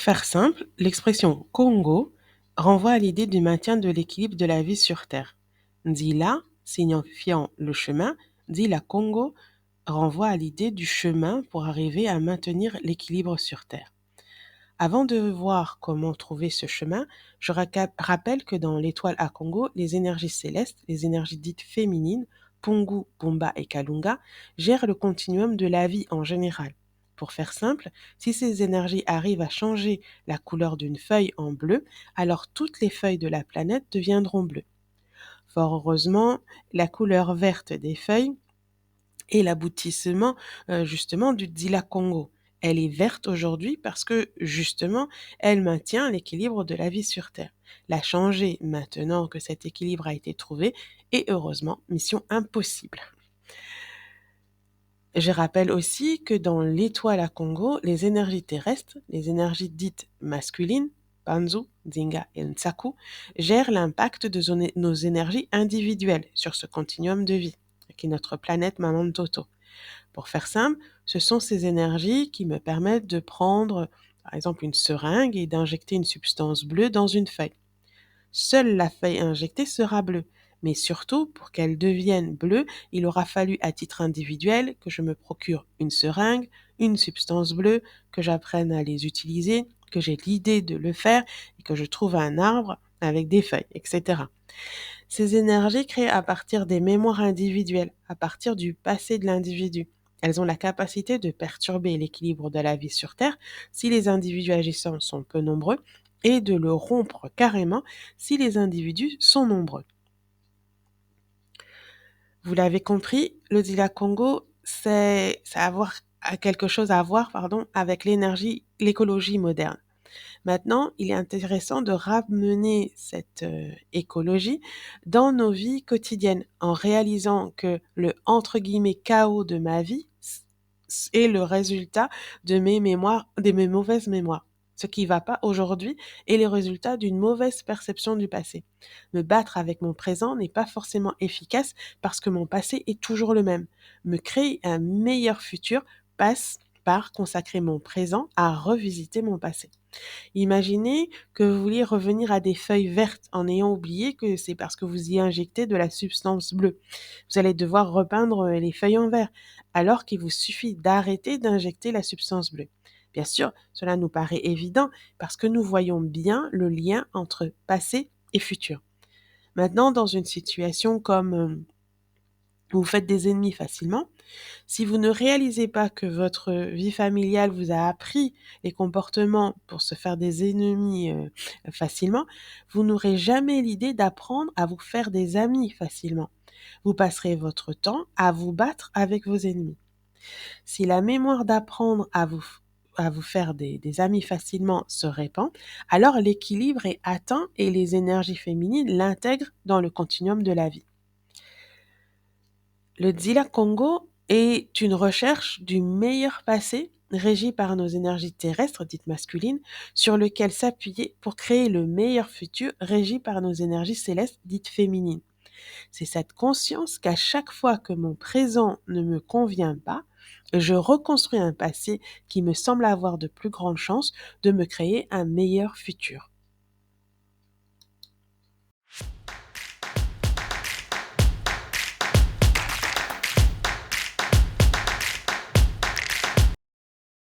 Pour faire simple, l'expression Congo renvoie à l'idée du maintien de l'équilibre de la vie sur Terre. Ndila, signifiant le chemin, dit la Congo renvoie à l'idée du chemin pour arriver à maintenir l'équilibre sur Terre. Avant de voir comment trouver ce chemin, je rappelle que dans l'étoile à Congo, les énergies célestes, les énergies dites féminines, Pungu, Pumba et Kalunga, gèrent le continuum de la vie en général. Pour faire simple, si ces énergies arrivent à changer la couleur d'une feuille en bleu, alors toutes les feuilles de la planète deviendront bleues. Fort heureusement, la couleur verte des feuilles est l'aboutissement justement du Dila Congo. Elle est verte aujourd'hui parce que justement, elle maintient l'équilibre de la vie sur Terre. La changer maintenant que cet équilibre a été trouvé est heureusement mission impossible. Je rappelle aussi que dans l'étoile à Congo, les énergies terrestres, les énergies dites masculines, Panzu, Zinga et Nsaku, gèrent l'impact de nos énergies individuelles sur ce continuum de vie, qui est notre planète Maman Toto. Pour faire simple, ce sont ces énergies qui me permettent de prendre, par exemple, une seringue et d'injecter une substance bleue dans une feuille. Seule la feuille injectée sera bleue. Mais surtout, pour qu'elle devienne bleue, il aura fallu à titre individuel que je me procure une seringue, une substance bleue, que j'apprenne à les utiliser, que j'ai l'idée de le faire et que je trouve un arbre avec des feuilles, etc. Ces énergies créées à partir des mémoires individuelles, à partir du passé de l'individu. Elles ont la capacité de perturber l'équilibre de la vie sur Terre si les individus agissants sont peu nombreux et de le rompre carrément si les individus sont nombreux. Vous l'avez compris, le Dila Congo, c'est quelque chose à voir avec l'écologie moderne. Maintenant, il est intéressant de ramener cette écologie dans nos vies quotidiennes en réalisant que le entre guillemets chaos de ma vie est le résultat de mes mauvaises mémoires. Ce qui ne va pas aujourd'hui est le résultat d'une mauvaise perception du passé. Me battre avec mon présent n'est pas forcément efficace parce que mon passé est toujours le même. Me créer un meilleur futur passe par consacrer mon présent à revisiter mon passé. Imaginez que vous vouliez revenir à des feuilles vertes en ayant oublié que c'est parce que vous y injectez de la substance bleue. Vous allez devoir repeindre les feuilles en vert, alors qu'il vous suffit d'arrêter d'injecter la substance bleue. Bien sûr, cela nous paraît évident parce que nous voyons bien le lien entre passé et futur. Maintenant, dans une situation comme vous faites des ennemis facilement, si vous ne réalisez pas que votre vie familiale vous a appris les comportements pour se faire des ennemis facilement, vous n'aurez jamais l'idée d'apprendre à vous faire des amis facilement. Vous passerez votre temps à vous battre avec vos ennemis. Si la mémoire d'apprendre à vous faire des amis facilement se répand, alors l'équilibre est atteint et les énergies féminines l'intègrent dans le continuum de la vie. Le Dzila Congo est une recherche du meilleur passé régi par nos énergies terrestres, dites masculines, sur lequel s'appuyer pour créer le meilleur futur régi par nos énergies célestes, dites féminines. C'est cette conscience qu'à chaque fois que mon présent ne me convient pas, je reconstruis un passé qui me semble avoir de plus grandes chances de me créer un meilleur futur.